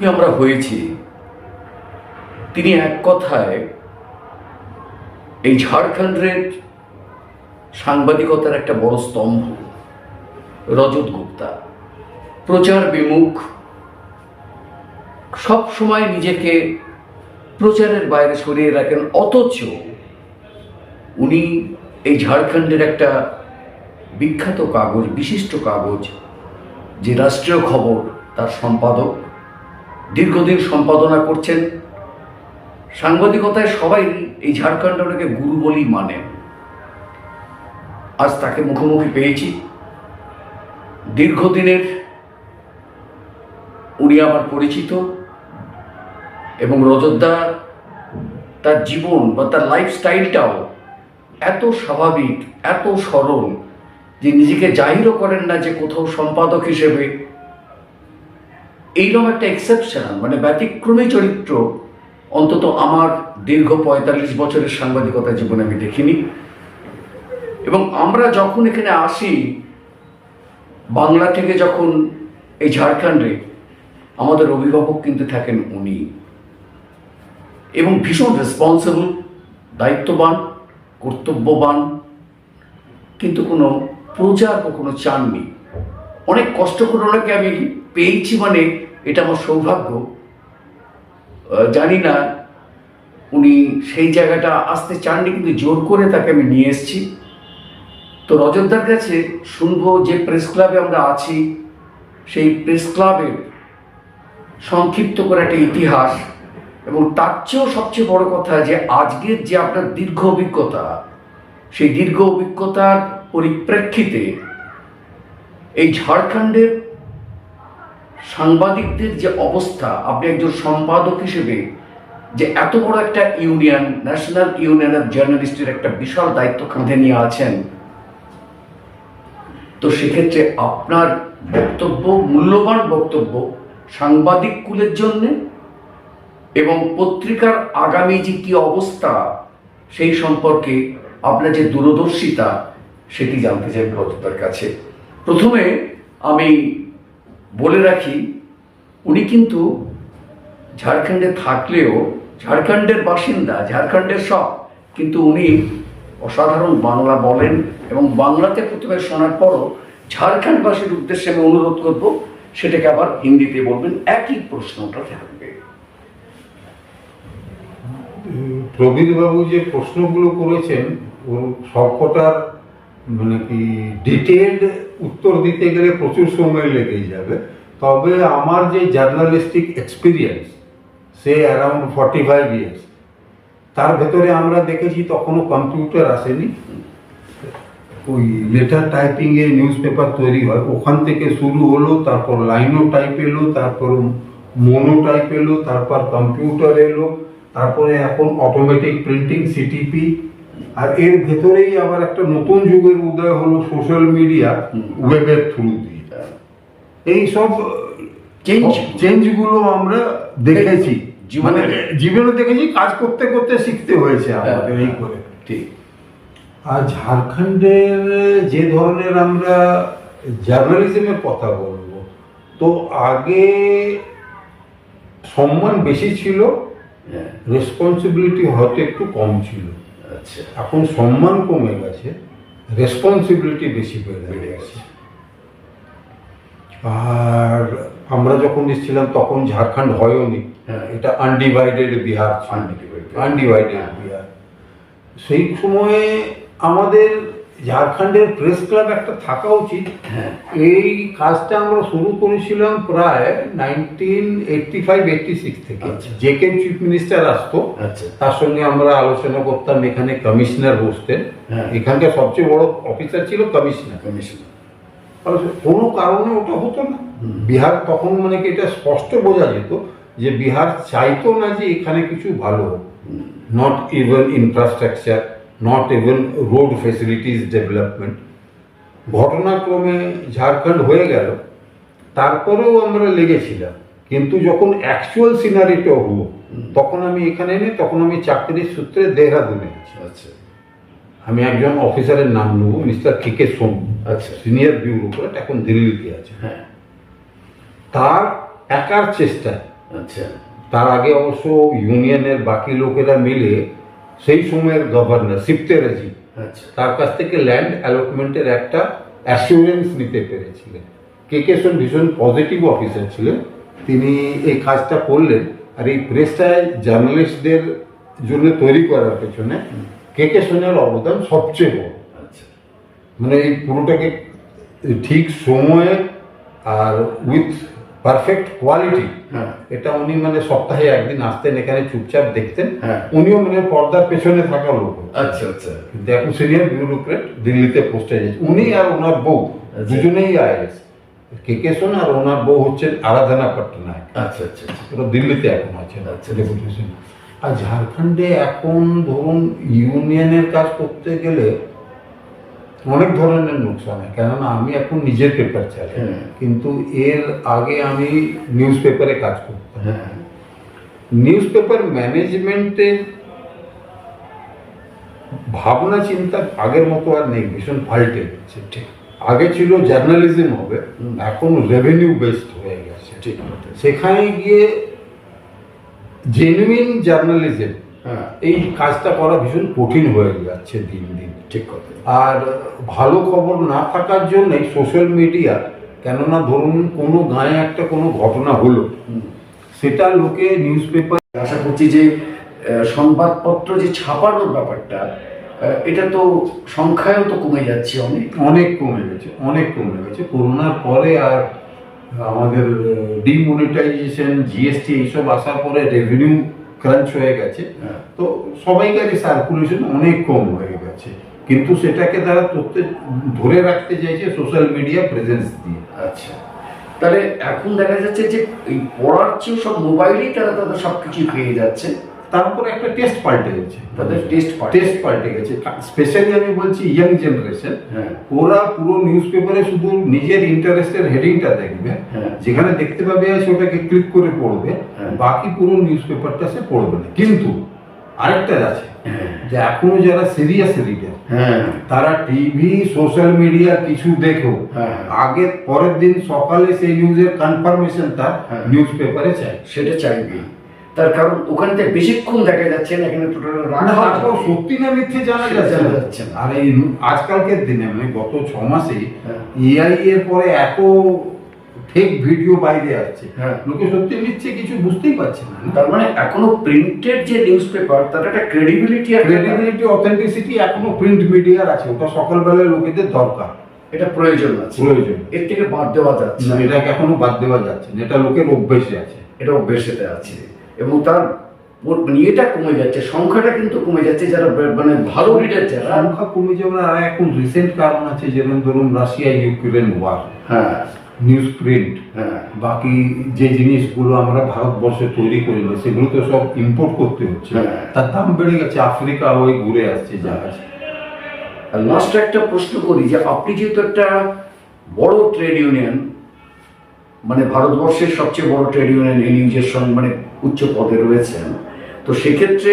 আমরা হয়েছি, তিনি এক কথায় এই ঝাড়খণ্ডের সাংবাদিকতার একটা বড় স্তম্ভ। রজত গুপ্তা প্রচার বিমুখ, সব সময় নিজেকে প্রচারের বাইরে সরিয়ে রাখেন, অথচ উনি এই ঝাড়খণ্ডের একটা বিখ্যাত কাগজ, বিশিষ্ট কাগজ যে রাষ্ট্রীয় খবর, তার সম্পাদক, দীর্ঘদিন সম্পাদনা করছেন। সাংবাদিকতায় সবাই এই ঝাড়খণ্ড ওনাকে গুরু বলেই মানেন। আজ তাকে মুখোমুখি পেয়েছি। দীর্ঘদিনের উনি আমার পরিচিত, এবং রজতদা তার জীবন বা তার লাইফস্টাইলটাও এত স্বাভাবিক, এত সরল যে নিজেকে জাহিরও করেন না যে কোথাও সম্পাদক হিসেবে। এইরকম একটা এক্সেপশনাল, মানে ব্যতিক্রমী চরিত্র অন্তত আমার দীর্ঘ ৪৫ বছরের সাংবাদিকতা জীবনে আমি দেখিনি। এবং আমরা যখন এখানে আসি, বাংলা থেকে যখন এই ঝাড়খণ্ডে, আমাদের অভিভাবক কিন্তু থাকেন উনি, এবং ভীষণ রেসপন্সিবল, দায়িত্ববান, কর্তব্যবান, কিন্তু কোনো প্রচার কখনো চাননি। অনেক কষ্ট করে ওনাকে আমি পেয়েছি, মানে এটা আমার সৌভাগ্য। জানি না উনি সেই জায়গাটা আসতে চাননি, কিন্তু জোর করে তাকে আমি নিয়ে এসেছি। তো রজতদার কাছে শুনবো যে প্রেস ক্লাবে আমরা আছি, সেই প্রেস ক্লাবের সংক্ষিপ্ত করে একটা ইতিহাস, এবং তার চেয়েও সবচেয়ে বড় কথা যে আজকের যে আপনার দীর্ঘ অভিজ্ঞতা, সেই দীর্ঘ অভিজ্ঞতার পরিপ্রেক্ষিতে এই ঝাড়খণ্ডের সাংবাদিকদের যে অবস্থা, আপনি একজন সম্পাদক হিসেবে যে এত বড় একটা ইউনিয়ন, ন্যাশনাল ইউনিয়ন অফ জার্নালিস্টের একটা বিশাল দায়িত্ব কাঁধে নিয়ে আছেন, তো সেক্ষেত্রে আপনার বক্তব্য, মূল্যবান বক্তব্য সাংবাদিক কুলের জন্যে এবং পত্রিকার আগামী যে কি অবস্থা সেই সম্পর্কে আপনার যে দূরদর্শিতা, সেটি জানতে চাই রজতদার কাছে। প্রথমে আমি বলে রাখি, উনি কিন্তু ঝাড়খণ্ডে থাকলেও ঝাড়খণ্ডের বাসিন্দা, ঝাড়খণ্ডের সব, কিন্তু উনি অসাধারণ বাংলা বলেন, এবং বাংলাতে প্রথমে শোনার পরও ঝাড়খণ্ডবাসীর উদ্দেশ্যে আমি অনুরোধ করব সেটাকে আবার হিন্দিতে বলবেন, একই প্রশ্নটা থাকবে। প্রবীরবাবু যে প্রশ্নগুলো করেছেন ওর সবকটার মানে কি ডিটেইলড উত্তর দিতে গেলে প্রচুর সময় লেগেই যাবে। তবে আমার যে জার্নালিস্টিক এক্সপিরিয়েন্স, সে অ্যারাউন্ড 45 ইয়ার্স, তার ভেতরে আমরা দেখেছি তখনও কম্পিউটার আসেনি। ওই লেটার টাইপিংয়ে নিউজ পেপার তৈরি হয়, ওখান থেকে শুরু হলো, তারপর লাইনো টাইপ এলো, তারপর মোনো টাইপ এলো, তারপর কম্পিউটার এলো, তারপরে এখন অটোমেটিক প্রিন্টিং, সিটিপি, আর এর ভেতরেই আবার একটা নতুন যুগের উদয় হলো সোশ্যাল মিডিয়া, ওয়েবের থ্রু দিয়ে। এই সব চেঞ্জগুলো আমরা দেখেছি, জীবনে দেখেছি, কাজ করতে করতে শিখতে হয়েছে আমাদের এই করে। ঠিক। আর ঝাড়খণ্ডের যে ধরনের আমরা জার্নালিজমের কথা বলবো, তো আগে সম্মান বেশি ছিল, রেসপন্সিবিলিটি হয়তো একটু কম ছিল। আচ্ছা, এখন সম্মান কমে গেছে, রেসপন্সিবিলিটি বেশি বেড়ে গেছে। আর আমরা যখন এসেছিলাম তখন ঝাড়খণ্ড হয়নি, এটা আনডিভাইডেড বিহার, আনডিভাইডেড বিহার। সেই সময়ে আমাদের ঝাড়খণ্ডের প্রেস ক্লাব একটা থাকা উচিত। এই কাজটা আমরা শুরু করেছিলাম প্রায় 1985-86 থেকে। যে কেউ চিফ মিনিস্টার আসতো, তার সঙ্গে আমরা আলোচনা করতাম। এখানে কমিশনার বসতেন, এখানকার সবচেয়ে বড় অফিসার ছিল কমিশনার। কোনো কারণে ওটা হতো না। বিহার তখন মানে কি এটা স্পষ্ট বোঝা যেত যে বিহার চাইতো না যে এখানে কিছু ভালো হোক, not even infrastructure, not even road facilities development. ঘটনাক্রমে ঝাড়খণ্ড হয়ে গেল, তারপরেও আমরা লেগেছিলাম। কিন্তু যখন অ্যাকচুয়াল সিনারিটা হলো, তখন আমি এখানে নেই, তখন আমি চাকরির সূত্রে দেহরাদুনে। আচ্ছা, আমি একজন অফিসারের নাম নেব, মিস্টার কে সোম, সিনিয়র ব্যুরোক্রেট, এখন দিল্লিতে আছে। তার একার চেষ্টায় আচ্ছা তার আগে অবশ্য ইউনিয়নের বাকি লোকেরা মিলে সেই সময়ের গভর্নর সিপ্তেরাজি আচ্ছা তার কাছ থেকে ল্যান্ড অ্যালটমেন্টের একটা অ্যাসিওরেন্স নিতে পেরেছিলেন। কে সোন ভীষণ পজিটিভ অফিসার ছিলেন, তিনি এই কাজটা করলেন। আর এই প্রেসটায় জার্নালিস্টদের জন্য তৈরি করার পেছনে কে সোনের অবদান সবচেয়ে বড়। আচ্ছা মানে এই পুরোটাকে ঠিক সময়ে আর উইথ পারফেক্ট কোয়ালিটি, হ্যাঁ এটা উনি মানে সপ্তাহে একদিন আসতেন এখানে চুপচাপ দেখতেন। হ্যাঁ। উনিও মানে পর্দার পেছনে থাকা লোক, আচ্ছা আচ্ছা কিন্তু এখন সিনিয়র বিউরোক্রেট, দিল্লিতে পোস্টে যাচ্ছে। উনি আর ওনার বউ আচ্ছা। দুজনেই আইএস। কে সোন আর ওনার বউ হচ্ছেন আরাধনা পট্টনায়ক, আচ্ছা আচ্ছা আচ্ছা ওরা দিল্লিতে এখন আছে আচ্ছা। ডেপুটেশন। আর ঝাড়খণ্ডে এখন ধরুন ইউনিয়নের কাজ করতে গেলে অনেক ধরনের লোকসান হয়, কেননা আমি এখন নিজের পেপার চালাই, হ্যাঁ। কিন্তু এর আগে আমি নিউজ পেপারে কাজ করতাম। হ্যাঁ নিউজ পেপার ম্যানেজমেন্টের ভাবনা চিন্তা আগের মতো আর নেই, ভীষণ পাল্টে গেছে। ঠিক আগে ছিল জার্নালিজম হবে, হুম। এখন রেভিনিউ বেসড হয়ে গেছে। ঠিক সেখানে গিয়ে জেনুইন জার্নালিজম, হ্যাঁ এই কাজটা করা ভীষণ কঠিন হয়ে যাচ্ছে দিন দিন। ঠিক কথা আর ভালো খবর না থাকার জন্যই সোশ্যাল মিডিয়া, কেননা ধরুন কোনো গায়ে একটা কোনো ঘটনা হলো, সেটা লোকে নিউজ পেপার, আশা করছি যে সংবাদপত্র যে ছাপানোর ব্যাপারটা এটা তো সংখ্যায়ও তো কমে যাচ্ছে অনেক অনেক কমে গেছে, অনেক কমে গেছে। করোনার পরে আর আমাদের ডিমনিটাইজেশন, জিএসটি এইসব আসার পরে রেভিনিউ ক্রাঞ্চ হয়ে গেছে। হ্যাঁ। তো সবাইকারই সার্কুলেশন অনেক কম হয়ে গেছে, কিন্তু সেটাকে তারা ধরে রাখতে চাইছে সোশ্যাল মিডিয়া প্রেজেন্স দিয়ে। আচ্ছা তাহলে এখন দেখা যাচ্ছে যে এই পড়ার চেয়েও সব মোবাইলেই তারা তাদের সব কিছু পেয়ে যাচ্ছে, তারপরে একটা টেস্ট পাল্টে গেছে, তাদের টেস্ট পাল্টে গেছে। স্পেশালি আমি বলছি ইয়াং জেনারেশন, হ্যাঁ ওরা পুরো নিউজ পেপারে শুধু নিজের ইন্টারেস্টের হেডিংটা দেখবে, হ্যাঁ। যেখানে দেখতে পাবে আছে ওটাকে ক্লিক করে পড়বে, হ্যাঁ। বাকি পুরো নিউজ পেপারটা সে পড়বে না। কিন্তু আরেকটা আছে হ্যাঁ। যে এখনো যারা সিরিয়াস রিডার, হ্যাঁ তারা টিভি সোশ্যাল মিডিয়া কিছু দেখো, হ্যাঁ। আগে পরের দিন সকালে সেই নিউজের কনফার্মেশনটা হ্যাঁ। নিউজ পেপারে চাই। সেটা চাইবে, তার কারণ ওখানে তো বেশিক্ষণ দেখা যাচ্ছে না, এখানে টোটাল না, তারপর সত্যি না মিথ্যে জানা সেটা জানা যাচ্ছে যাচ্ছে না। না। আর এই আজকালকের দিনে মানে গত 6 মাসে হ্যাঁ। এআই এর পরে এত ফেক ভিডিও বাইরে আসছে, হ্যাঁ। লোকে সত্যি মিথ্যে কিছু বুঝতেই পারছে না। তার মানে এখনো প্রিন্টেড যে নিউজ পেপার তার একটা ক্রেডিবিলিটি আর ক্রেডিবিলিটি, অথেন্টিসিটি এখনো প্রিন্ট মিডিয়ার আছে, ওটা সকালবেলায় লোকেদের দরকার, এটা প্রয়োজন আছে, প্রয়োজন। এর থেকে বাদ দেওয়া যাচ্ছে না, না, এটাকে এখনো বাদ দেওয়া যাচ্ছে না, এটা লোকের অভ্যেসে আছে। এটা অভ্যেসেতে আছে এবং তার মানে এটা কমে যাচ্ছে, সংখ্যাটা কিন্তু কমে যাচ্ছে যারা মানে ভালো রিডার যারা। সংখ্যা কমে যাবে। আর এখন রিসেন্ট কারণ আছে, যেমন ধরুন রাশিয়া ইউক্রেন ওয়ার, হ্যাঁ নিউজ প্রিন্ট, হ্যাঁ বাকি যে জিনিসগুলো আমরা ভারতবর্ষে তৈরি করি না সেগুলো তো সব ইম্পোর্ট করতে হচ্ছে, হ্যাঁ। তার দাম বেড়ে গেছে, আফ্রিকা ওই ঘুরে আসছে জাহাজ। আর লাস্ট একটা প্রশ্ন করি যে আপনি যেহেতু একটা বড় ট্রেড ইউনিয়ন, মানে ভারতবর্ষের সবচেয়ে বড় ট্রেড ইউনিয়ন এই নিউজের সঙ্গে মানে উচ্চ পদে রয়েছেন, তো সেক্ষেত্রে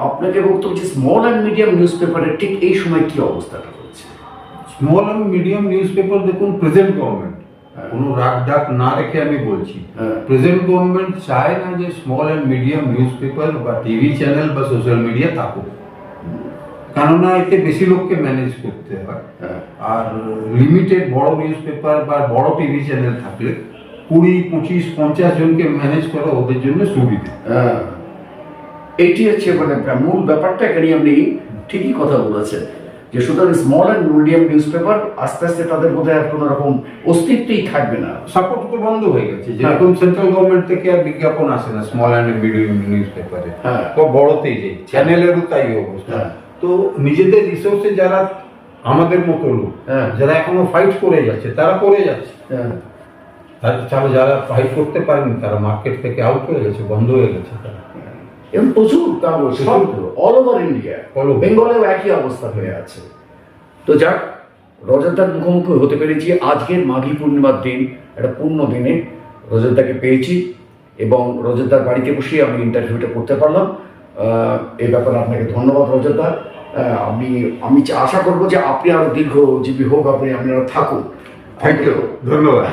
আপনাকে বক্তব্য যে স্মল অ্যান্ড মিডিয়াম নিউজ পেপারের ঠিক এই সময় কি অবস্থাটা রয়েছে? Small and medium news paper দেখুন, প্রেজেন্ট গভর্নমেন্ট, হ্যাঁ। কোনো রাগ ডাক না রেখে আমি বলছি, হ্যাঁ। প্রেজেন্ট গভর্নমেন্ট চায় না যে small and medium news paper বা টিভি চ্যানেল বা সোশ্যাল মিডিয়া থাকুক, কেননা এতে বেশি লোককে ম্যানেজ করতে হয়। হ্যাঁ। আর লিমিটেড বড় নিউজ পেপার বা বড় টিভি চ্যানেল থাকলে 20, 25, 50 জনকে ম্যানেজ করা ওদের জন্য সুবিধা। হ্যাঁ, এটি হচ্ছে মানে মূল ব্যাপারটা। এখানে আপনি ঠিকই কথা বলেছেন যে সুতরাং small and medium news paper আস্তে আস্তে তাদের মধ্যে আর কোনো রকম অস্তিত্বই থাকবে না, সাপোর্ট তো বন্ধ হয়ে গেছে। যেরকম সেন্ট্রাল গভর্নমেন্ট থেকে আর বিজ্ঞাপন আসে না স্মল অ্যান্ড মিডিয়াম নিউজ পেপারে, হ্যাঁ। তো বড়তেই যাই, চ্যানেলেরও তাই অবস্থা। হ্যাঁ। তো নিজেদের রিসোর্সে যারা আমাদের মতো লোক, হ্যাঁ। যারা এখনো ফাইট করে যাচ্ছে তারা করে যাচ্ছে, হ্যাঁ। তাছাড়া যারা ফাইট করতে পারেনি তারা মার্কেট থেকে আউট হয়ে গেছে, বন্ধ হয়ে গেছে তারা। এবং প্রচুর কাগজ সব all over India, All over. বেঙ্গলেও একই অবস্থা হয়ে আছে। তো যাক, রজতদার মুখোমুখি হতে পেরেছি আজকের মাঘী পূর্ণিমার দিন, একটা পূর্ণ দিনে রজতদাকে পেয়েছি এবং রজতদার বাড়িতে বসে আমি ইন্টারভিউটা করতে পারলাম। এই ব্যাপারে আপনাকে ধন্যবাদ রজতদা। আমি আশা করবো যে আপনি আরো দীর্ঘজীবী হোক, আপনারা থাকুন। থ্যাংক ইউ, ধন্যবাদ।